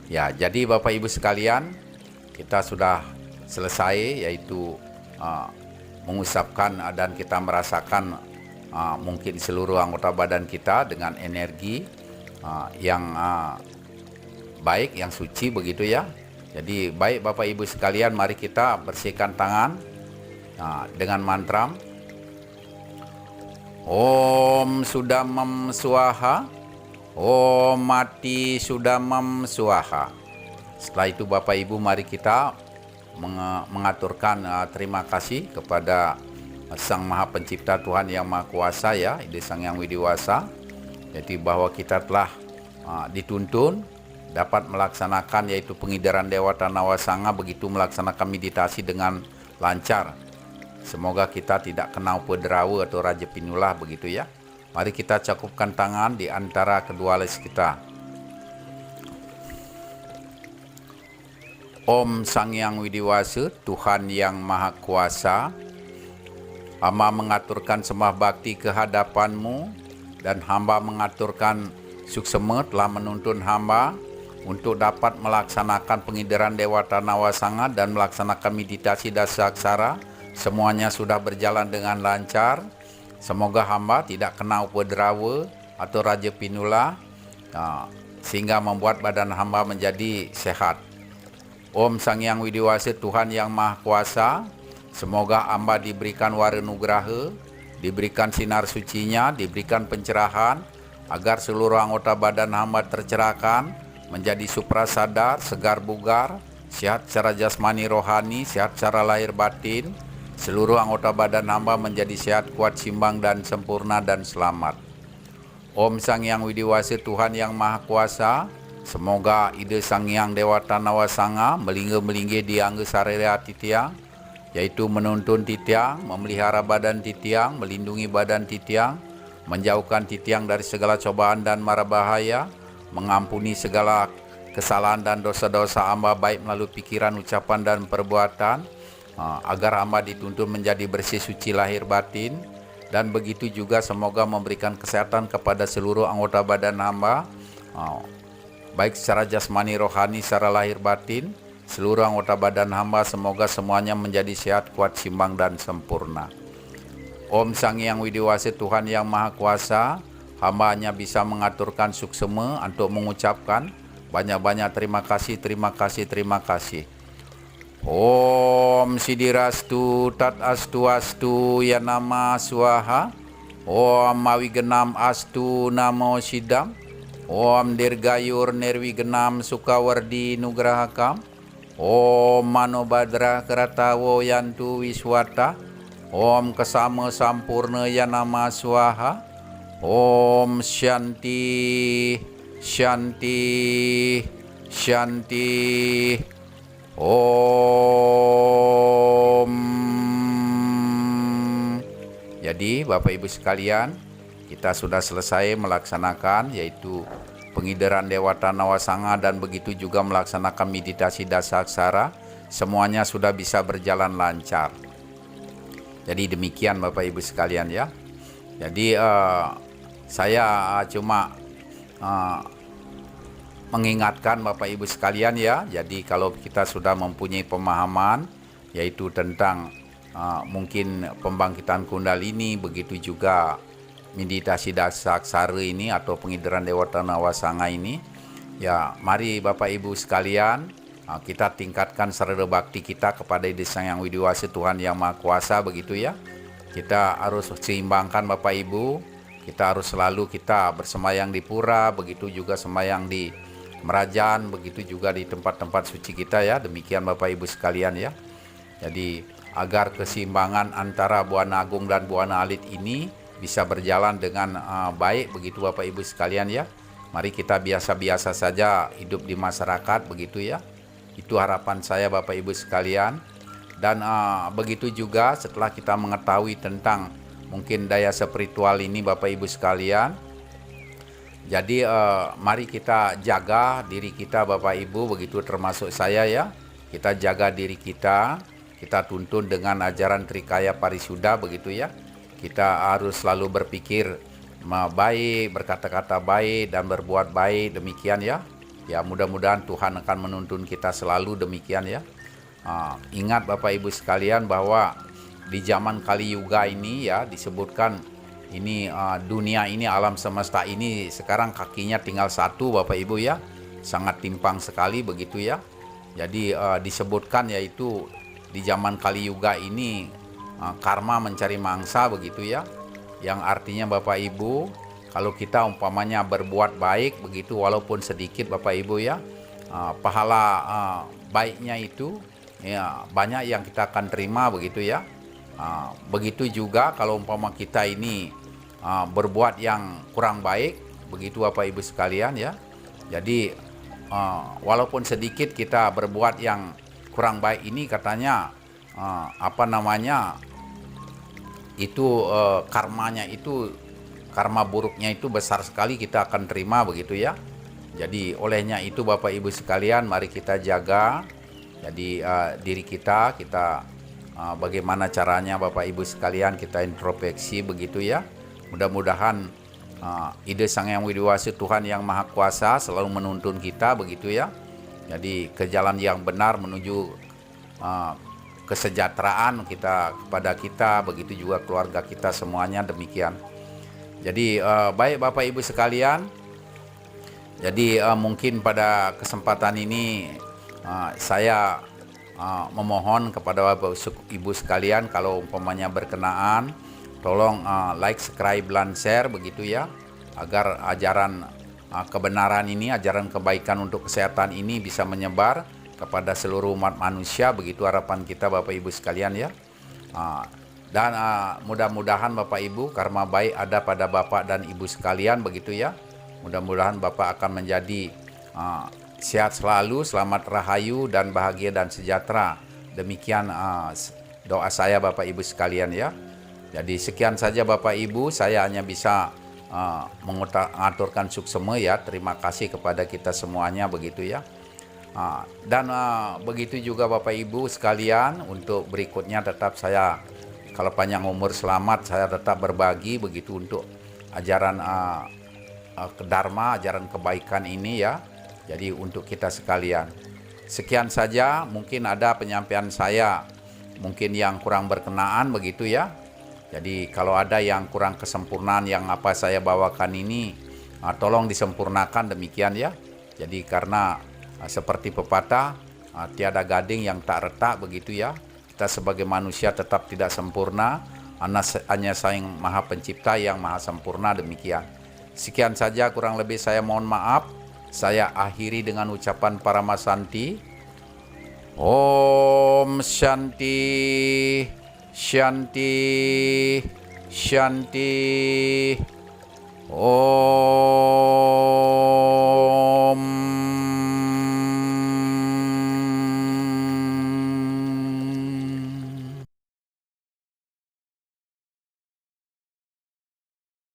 Ya, jadi Bapak Ibu sekalian, kita sudah selesai, yaitu mengusapkan dan kita merasakan mungkin seluruh anggota badan kita dengan energi yang baik, yang suci, begitu ya. Jadi baik Bapak Ibu sekalian, mari kita bersihkan tangan dengan mantra Om Sudamam Swaha, Om Mati Sudamam Swaha. Setelah itu Bapak Ibu, mari kita mengaturkan terima kasih kepada Sang Maha Pencipta, Tuhan Yang Maha Kuasa ya, Ide Sang Yang Widiwasa. Jadi bahwa kita telah dituntun dapat melaksanakan, yaitu pengidaran Dewata Nawasanga, begitu melaksanakan meditasi dengan lancar. Semoga kita tidak kena upederawa atau raja pinulah, begitu ya. Mari kita cakupkan tangan di antara kedua alis kita. Om Sang Yang Widiwasa, Tuhan Yang Maha Kuasa, hamba mengaturkan sembah bakti ke hadapan-Mu, dan hamba mengaturkan suksema telah menuntun hamba untuk dapat melaksanakan pengidaran Dewata Nawasanga dan melaksanakan meditasi Dasaksara. Semuanya sudah berjalan dengan lancar. Semoga hamba tidak kena updrawa atau Raja Pinula, sehingga membuat badan hamba menjadi sehat. Om Sang Hyang Widiwasa Tuhan Yang Maha Kuasa, semoga hamba diberikan wara nugraha, diberikan sinar sucinya, diberikan pencerahan, agar seluruh anggota badan hamba tercerahkan, menjadi suprasadar, segar bugar, sehat secara jasmani rohani, sehat secara lahir batin. Seluruh anggota badan hamba menjadi sehat, kuat, simbang, dan sempurna dan selamat. Om Sang Hyang Widiwasa Tuhan Yang Maha Kuasa, semoga ide Sang Hyang Dewata Nawasanga melingga-melinggi di angga sarira titiang, yaitu menuntun titiang, memelihara badan titiang, melindungi badan titiang, menjauhkan titiang dari segala cobaan dan mara bahaya, mengampuni segala kesalahan dan dosa-dosa hamba baik melalui pikiran, ucapan, dan perbuatan, agar hamba dituntun menjadi bersih suci lahir batin. Dan begitu juga semoga memberikan kesehatan kepada seluruh anggota badan hamba, baik secara jasmani rohani secara lahir batin. Seluruh anggota badan hamba semoga semuanya menjadi sehat, kuat, simbang, dan sempurna. Om Sang Hyang Widiwasa Tuhan Yang Maha Kuasa, hamba hanya bisa mengaturkan suksema untuk mengucapkan banyak-banyak terima kasih, terima kasih, terima kasih. Om Sidirastu Tat Astu Astu Ya Nama Swaha. Om Mawi Genam Astu Namo Sidam. Om Dirgayur Nirwi Genam Sukawardi Nugrahakam. Om Manobadra Keratawo Yantu Wiswata. Om Kesama Sampurna Ya Nama Swaha. Om Shanti Shanti Shanti. Om. Jadi Bapak Ibu sekalian, kita sudah selesai melaksanakan yaitu pengidaran Dewata Nawasanga dan begitu juga melaksanakan meditasi Dasaksara. Semuanya sudah bisa berjalan lancar. Jadi demikian Bapak Ibu sekalian ya. Jadi saya cuma mengingatkan Bapak Ibu sekalian ya. Jadi kalau kita sudah mempunyai pemahaman yaitu tentang mungkin pembangkitan Kundalini, begitu juga meditasi Dasaksara ini atau pengidaran Dewata Nawasanga ini, ya mari Bapak Ibu sekalian kita tingkatkan sarana bakti kita kepada Ide Sang Hyang Widiwasa Tuhan Yang Maha Kuasa, begitu ya. Kita harus seimbangkan Bapak Ibu. Kita harus selalu kita bersemayang di pura, begitu juga semayang di Merajaan, begitu juga di tempat-tempat suci kita ya. Demikian Bapak Ibu sekalian ya. Jadi agar keseimbangan antara Buana Agung dan Buana Alit ini bisa berjalan dengan baik, begitu Bapak Ibu sekalian ya. Mari kita biasa-biasa saja hidup di masyarakat, begitu ya. Itu harapan saya Bapak Ibu sekalian. Dan begitu juga setelah kita mengetahui tentang mungkin daya spiritual ini Bapak Ibu sekalian, jadi mari kita jaga diri kita Bapak Ibu, begitu termasuk saya ya. Kita jaga diri kita, kita tuntun dengan ajaran Trikaya Parisuddha, begitu ya. Kita harus selalu berpikir baik, berkata-kata baik, dan berbuat baik, demikian ya. Ya mudah-mudahan Tuhan akan menuntun kita selalu demikian ya. Ingat Bapak Ibu sekalian bahwa di zaman Kali Yuga ini ya disebutkan ini dunia ini, alam semesta ini sekarang kakinya tinggal satu Bapak Ibu ya. Sangat timpang sekali begitu ya. Jadi disebutkan yaitu di zaman Kali Yuga ini karma mencari mangsa, begitu ya. Yang artinya Bapak Ibu, kalau kita umpamanya berbuat baik begitu walaupun sedikit Bapak Ibu ya, pahala baiknya itu ya banyak yang kita akan terima, begitu ya. Begitu juga kalau umpama kita ini berbuat yang kurang baik, begitu Bapak Ibu sekalian ya. Jadi walaupun sedikit kita berbuat yang kurang baik ini, katanya itu karmanya itu, karma buruknya itu besar sekali kita akan terima, begitu ya. Jadi olehnya itu Bapak Ibu sekalian, mari kita jaga jadi diri kita bagaimana caranya Bapak Ibu sekalian kita introspeksi, begitu ya. Mudah-mudahan ide Sang Yang Widi Wasi, Tuhan yang Maha Kuasa selalu menuntun kita begitu ya. Jadi ke jalan yang benar menuju kesejahteraan kita kepada kita, begitu juga keluarga kita semuanya demikian. Jadi baik Bapak Ibu sekalian, jadi mungkin pada kesempatan ini saya memohon kepada Bapak Ibu sekalian, kalau umpamanya berkenaan, tolong like, subscribe, dan share begitu ya, agar ajaran kebenaran ini, ajaran kebaikan untuk kesehatan ini bisa menyebar kepada seluruh umat manusia, begitu harapan kita Bapak Ibu sekalian ya. Dan mudah-mudahan Bapak Ibu, karma baik ada pada Bapak dan Ibu sekalian begitu ya. Mudah-mudahan Bapak akan menjadi sehat selalu, selamat rahayu dan bahagia dan sejahtera. Demikian doa saya Bapak Ibu sekalian ya. Jadi sekian saja Bapak Ibu, saya hanya bisa mengaturkan suksema ya. Terima kasih kepada kita semuanya begitu ya. Dan begitu juga Bapak Ibu sekalian, untuk berikutnya tetap saya, kalau panjang umur selamat, saya tetap berbagi begitu untuk ajaran Dharma, ajaran kebaikan ini ya. Jadi untuk kita sekalian. Sekian saja, mungkin ada penyampaian saya mungkin yang kurang berkenaan begitu ya. Jadi kalau ada yang kurang kesempurnaan yang apa saya bawakan ini, tolong disempurnakan demikian ya. Jadi karena seperti pepatah, tiada gading yang tak retak begitu ya. Kita sebagai manusia tetap tidak sempurna, hanya Sang Maha Pencipta yang Maha Sempurna demikian. Sekian saja, kurang lebih saya mohon maaf. Saya akhiri dengan ucapan Paramasanti. Om Shanti, Shanti, Shanti. Om